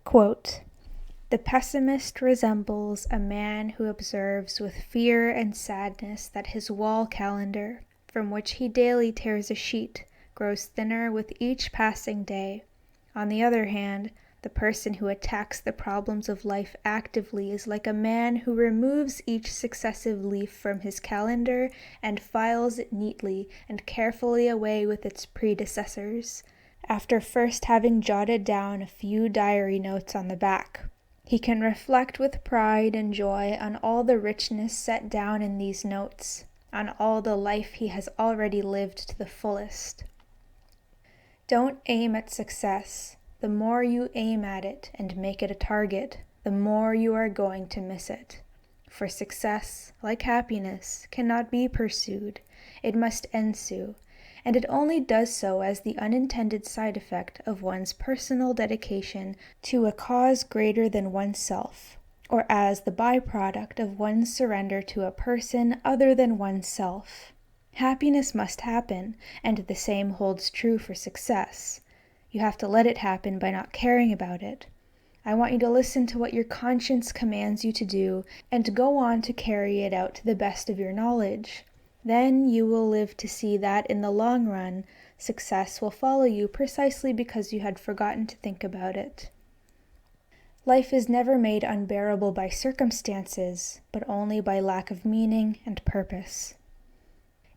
Quote, "The pessimist resembles a man who observes with fear and sadness that his wall calendar, from which he daily tears a sheet, grows thinner with each passing day. On the other hand, the person who attacks the problems of life actively is like a man who removes each successive leaf from his calendar and files it neatly and carefully away with its predecessors, after first having jotted down a few diary notes on the back. He can reflect with pride and joy on all the richness set down in these notes, on all the life he has already lived to the fullest. Don't aim at success. The more you aim at it and make it a target, the more you are going to miss it. For success, like happiness, cannot be pursued. It must ensue, and it only does so as the unintended side effect of one's personal dedication to a cause greater than oneself, or as the byproduct of one's surrender to a person other than oneself. Happiness must happen, and the same holds true for success. You have to let it happen by not caring about it. I want you to listen to what your conscience commands you to do, and go on to carry it out to the best of your knowledge. Then you will live to see that, in the long run, success will follow you precisely because you had forgotten to think about it. Life is never made unbearable by circumstances, but only by lack of meaning and purpose.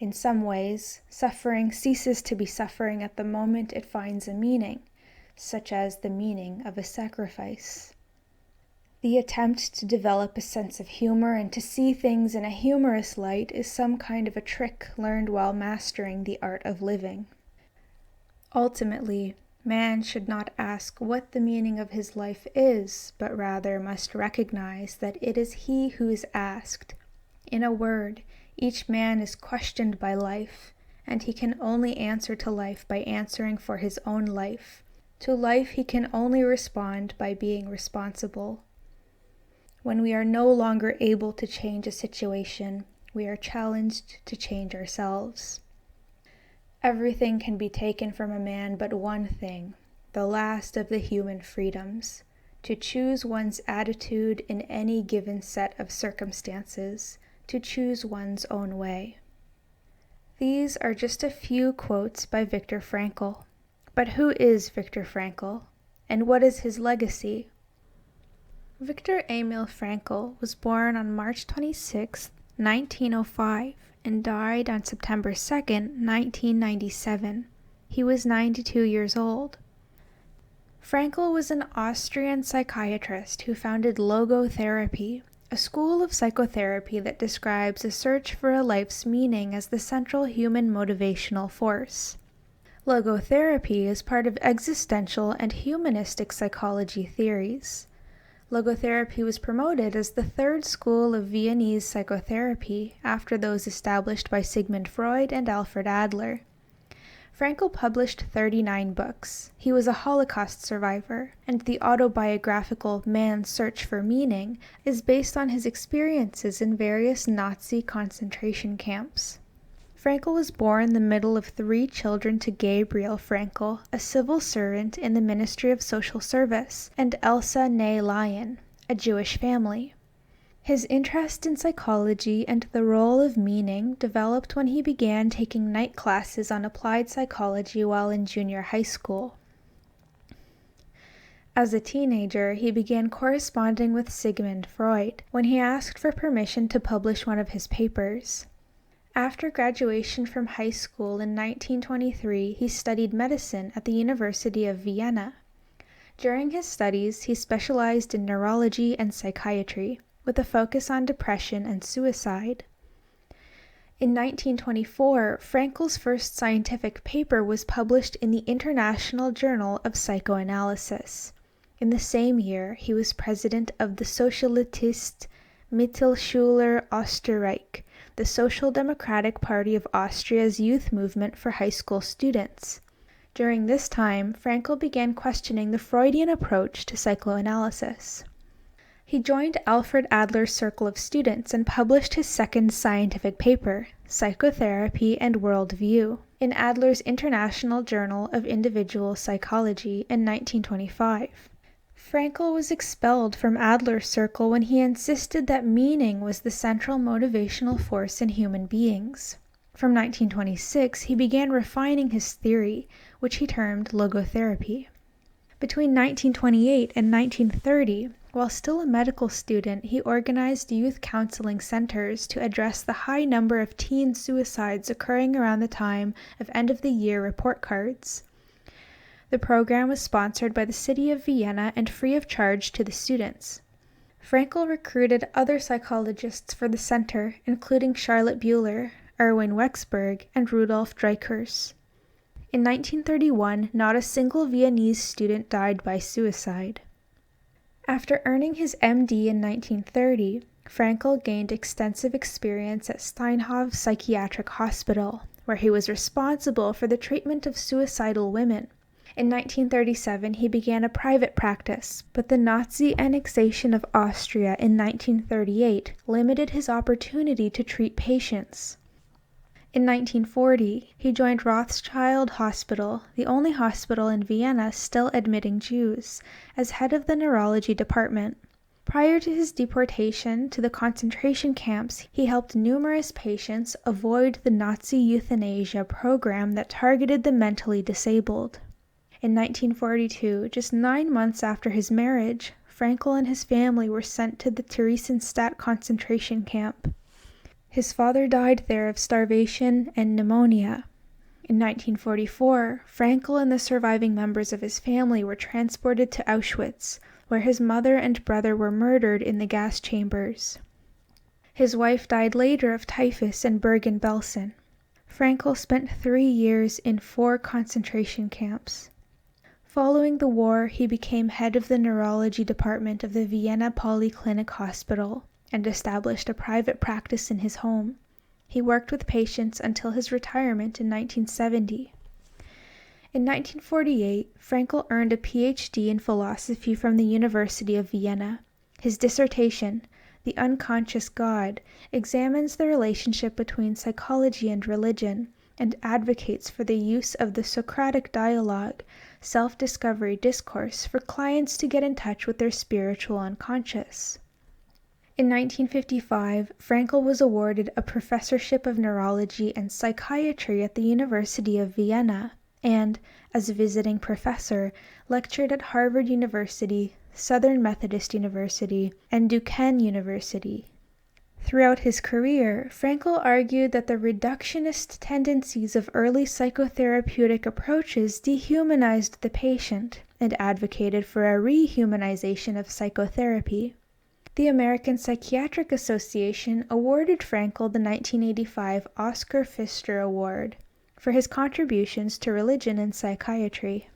In some ways, suffering ceases to be suffering at the moment it finds a meaning, such as the meaning of a sacrifice. The attempt to develop a sense of humor and to see things in a humorous light is some kind of a trick learned while mastering the art of living. Ultimately, man should not ask what the meaning of his life is, but rather must recognize that it is he who is asked. In a word, each man is questioned by life, and he can only answer to life by answering for his own life. To life he can only respond by being responsible. When we are no longer able to change a situation, we are challenged to change ourselves. Everything can be taken from a man but one thing, the last of the human freedoms, to choose one's attitude in any given set of circumstances, to choose one's own way. These are just a few quotes by Viktor Frankl. But who is Viktor Frankl, and what is his legacy? Viktor Emil Frankl was born on March 26, 1905, and died on September 2, 1997. He was 92 years old. Frankl was an Austrian psychiatrist who founded logotherapy, a school of psychotherapy that describes a search for a life's meaning as the central human motivational force. Logotherapy is part of existential and humanistic psychology theories. Logotherapy was promoted as the third school of Viennese psychotherapy after those established by Sigmund Freud and Alfred Adler. Frankl published 39 books. He was a Holocaust survivor, and the autobiographical Man's Search for Meaning is based on his experiences in various Nazi concentration camps. Frankl was born in the middle of 3 children to Gabriel Frankl, a civil servant in the Ministry of Social Service, and Elsa née Lyon, a Jewish family. His interest in psychology and the role of meaning developed when he began taking night classes on applied psychology while in junior high school. As a teenager, he began corresponding with Sigmund Freud when he asked for permission to publish one of his papers. After graduation from high school in 1923, he studied medicine at the University of Vienna. During his studies, he specialized in neurology and psychiatry, with a focus on depression and suicide. In 1924, Frankl's first scientific paper was published in the International Journal of Psychoanalysis. In the same year, he was president of the Sozialistische Mittelschüler Österreich, the Social Democratic Party of Austria's youth movement for high school students. During this time, Frankl began questioning the Freudian approach to psychoanalysis. He joined Alfred Adler's circle of students and published his second scientific paper, Psychotherapy and Worldview, in Adler's International Journal of Individual Psychology in 1925. Frankl was expelled from Adler's circle when he insisted that meaning was the central motivational force in human beings. From 1926, he began refining his theory, which he termed logotherapy. Between 1928 and 1930, while still a medical student, he organized youth counseling centers to address the high number of teen suicides occurring around the time of end-of-the-year report cards. The program was sponsored by the city of Vienna and free of charge to the students. Frankl recruited other psychologists for the center, including Charlotte Buehler, Erwin Wexberg, and Rudolf Dreikurs. In 1931, not a single Viennese student died by suicide. After earning his MD in 1930, Frankl gained extensive experience at Steinhoff Psychiatric Hospital, where he was responsible for the treatment of suicidal women. In 1937, he began a private practice, but the Nazi annexation of Austria in 1938 limited his opportunity to treat patients. In 1940, he joined Rothschild Hospital, the only hospital in Vienna still admitting Jews, as head of the neurology department. Prior to his deportation to the concentration camps, he helped numerous patients avoid the Nazi euthanasia program that targeted the mentally disabled. In 1942, just 9 months after his marriage, Frankl and his family were sent to the Theresienstadt concentration camp. His father died there of starvation and pneumonia. In 1944, Frankl and the surviving members of his family were transported to Auschwitz, where his mother and brother were murdered in the gas chambers. His wife died later of typhus in Bergen-Belsen. Frankl spent 3 years in 4 concentration camps. Following the war, he became head of the neurology department of the Vienna Polyclinic Hospital and established a private practice in his home. He worked with patients until his retirement in 1970. In 1948, Frankl earned a PhD in philosophy from the University of Vienna. His dissertation, The Unconscious God, examines the relationship between psychology and religion and advocates for the use of the Socratic dialogue, self-discovery discourse for clients to get in touch with their spiritual unconscious. In 1955, Frankl was awarded a professorship of neurology and psychiatry at the University of Vienna and, as a visiting professor, lectured at Harvard University, Southern Methodist University, and Duquesne University. Throughout his career, Frankl argued that the reductionist tendencies of early psychotherapeutic approaches dehumanized the patient and advocated for a rehumanization of psychotherapy. The American Psychiatric Association awarded Frankl the 1985 Oscar Pfister Award for his contributions to religion and psychiatry.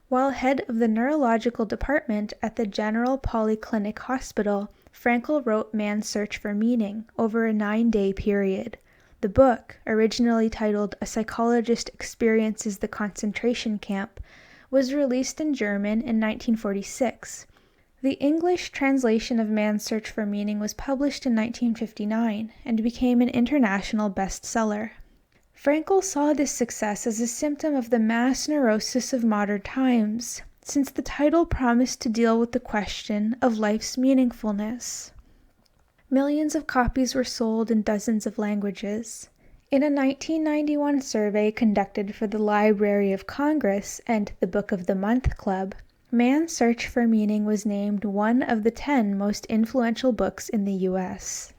While head of the neurological department at the General Polyclinic Hospital, Frankl wrote Man's Search for Meaning over a 9-day period. The book, originally titled A Psychologist Experiences the Concentration Camp, was released in German in 1946. The English translation of Man's Search for Meaning was published in 1959 and became an international bestseller. Frankl saw this success as a symptom of the mass neurosis of modern times, since the title promised to deal with the question of life's meaningfulness. Millions of copies were sold in dozens of languages. In a 1991 survey conducted for the Library of Congress and the Book of the Month Club, Man's Search for Meaning was named one of the 10 most influential books in the U.S.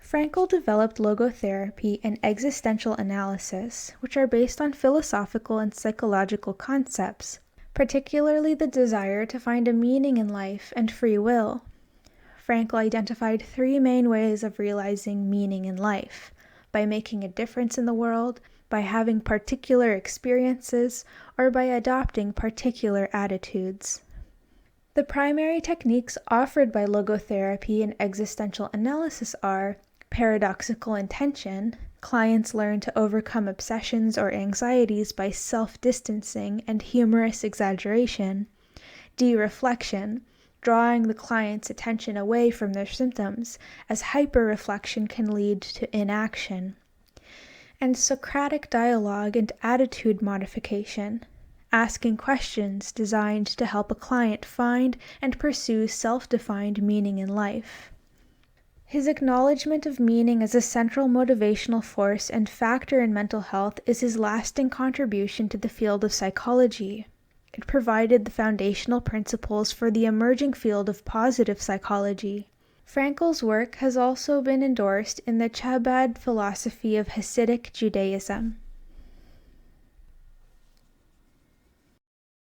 Frankl developed logotherapy and existential analysis, which are based on philosophical and psychological concepts, particularly the desire to find a meaning in life and free will. Frankl identified 3 main ways of realizing meaning in life: by making a difference in the world, by having particular experiences, or by adopting particular attitudes. The primary techniques offered by logotherapy and existential analysis are paradoxical intention. Clients learn to overcome obsessions or anxieties by self-distancing and humorous exaggeration. De-reflection. drawing the client's attention away from their symptoms, as hyper-reflection can lead to inaction. And Socratic dialogue and attitude modification, asking questions designed to help a client find and pursue self-defined meaning in life. His acknowledgement of meaning as a central motivational force and factor in mental health is his lasting contribution to the field of psychology. It provided the foundational principles for the emerging field of positive psychology. Frankl's work has also been endorsed in the Chabad philosophy of Hasidic Judaism.